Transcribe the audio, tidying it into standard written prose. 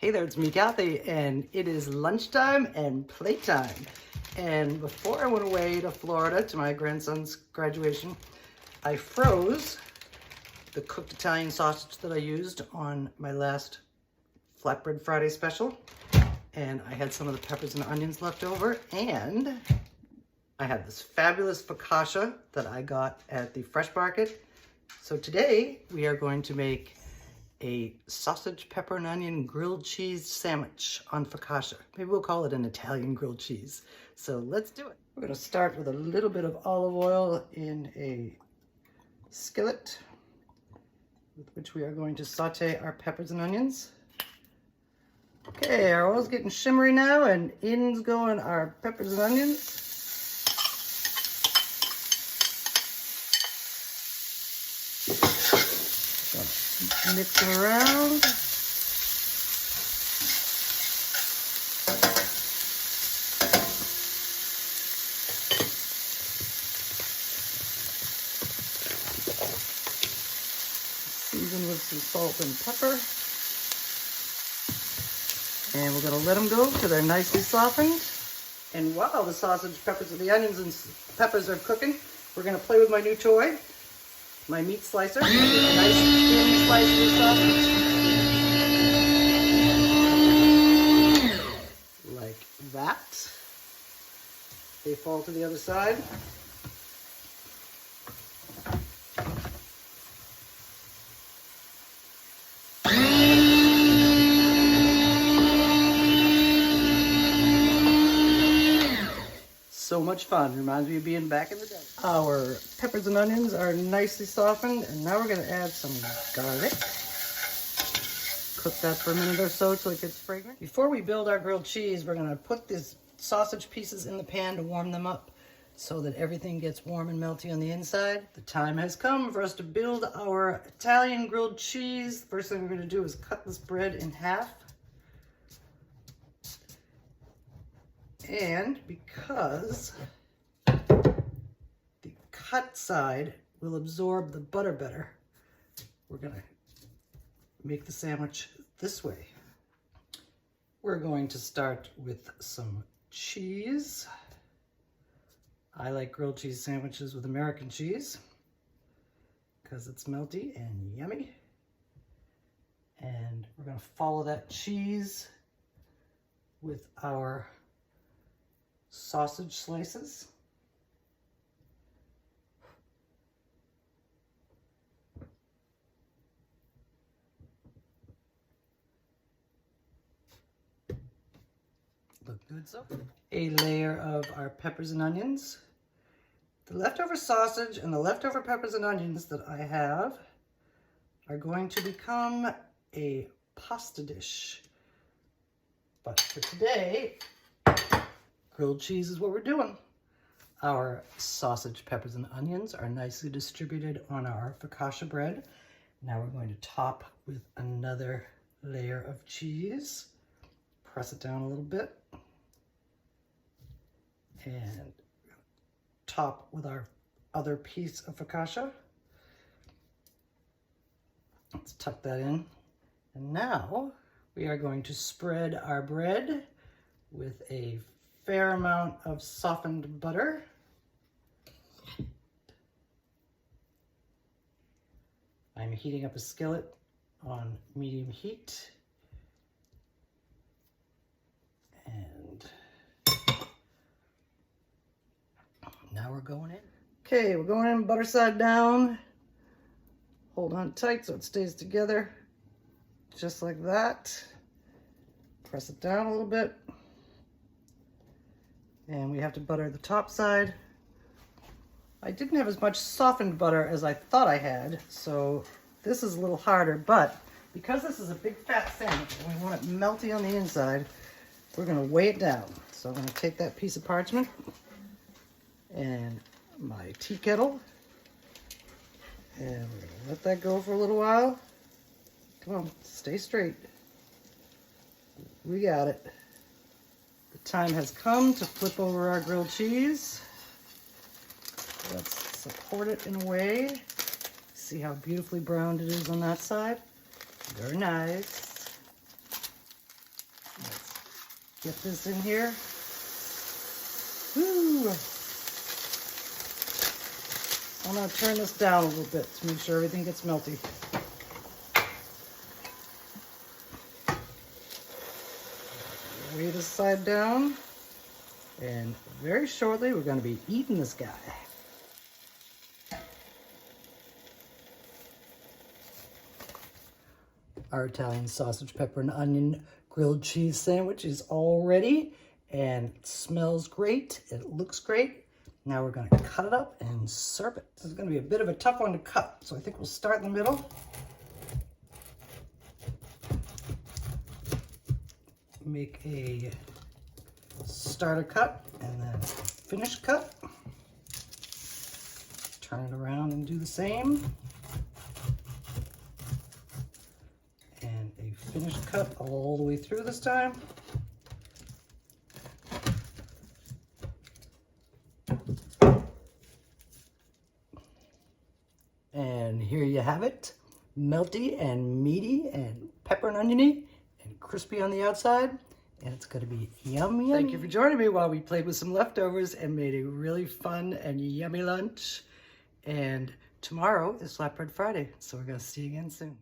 Hey there, it's me, Kathy, and it is lunchtime and playtime. And before I went away to Florida to my grandson's graduation, I froze the cooked Italian sausage that I used on my last Flatbread Friday special. And I had some of the peppers and onions left over, and I had this fabulous focaccia that I got at the Fresh Market. So today we are going to make a sausage, pepper, and onion grilled cheese sandwich on focaccia. Maybe we'll call it an Italian grilled cheese. So let's do it. We're going to start with a little bit of olive oil in a skillet, with which we are going to saute our peppers and onions. Okay, our oil's getting shimmery now, and in's going our peppers and onions. Mix them around. Season with some salt and pepper. And we're going to let them go till they're nicely softened. And while the sausage, peppers, and the onions and peppers are cooking, we're going to play with my new toy, my meat slicer. A nice thin slice of sausage. Like that. They fall to the other side. So much fun. Reminds me of being back in the day. Our peppers and onions are nicely softened, and now we're going to add some garlic. Cook that for a minute or so till it gets fragrant. Before we build our grilled cheese, we're going to put these sausage pieces in the pan to warm them up so that everything gets warm and melty on the inside. The time has come for us to build our Italian grilled cheese. First thing we're going to do is cut this bread in half. And because the cut side will absorb the butter better, we're going to make the sandwich this way. We're going to start with some cheese. I like grilled cheese sandwiches with American cheese because it's melty and yummy. And we're going to follow that cheese with our sausage slices. Look good so. A layer of our peppers and onions. The leftover sausage and the leftover peppers and onions that I have are going to become a pasta dish. But for today, grilled cheese is what we're doing. Our sausage, peppers, and onions are nicely distributed on our focaccia bread. Now we're going to top with another layer of cheese. Press it down a little bit. And top with our other piece of focaccia. Let's tuck that in. And now we are going to spread our bread with a fair amount of softened butter. I'm heating up a skillet on medium heat. And now we're going in. Okay, we're going in butter side down. Hold on tight so it stays together. Just like that. Press it down a little bit. And we have to butter the top side. I didn't have as much softened butter as I thought I had, so this is a little harder, but because this is a big fat sandwich and we want it melty on the inside, we're gonna weigh it down. So I'm gonna take that piece of parchment and my tea kettle, and we're gonna let that go for a little while. Come on, stay straight. We got it. The time has come to flip over our grilled cheese. Let's support it in a way. See how beautifully browned it is on that side? Very nice. Get this in here. Woo! I'm gonna turn this down a little bit to make sure everything gets melty. Weigh this side down, and very shortly we're gonna be eating this guy. Our Italian sausage, pepper, and onion grilled cheese sandwich is all ready, and it smells great. It looks great. Now we're gonna cut it up and serve it. This is gonna be a bit of a tough one to cut, so I think we'll start in the middle. Make a starter cut and then finish cut. Turn it around and do the same. And a finished cut all the way through this time. And here you have it. Melty and meaty and pepper and oniony and crispy on the outside. And it's going to be yummy. Thank you for joining me while we played with some leftovers and made a really fun and yummy lunch. And tomorrow is Flatbread Friday, so we're going to see you again soon.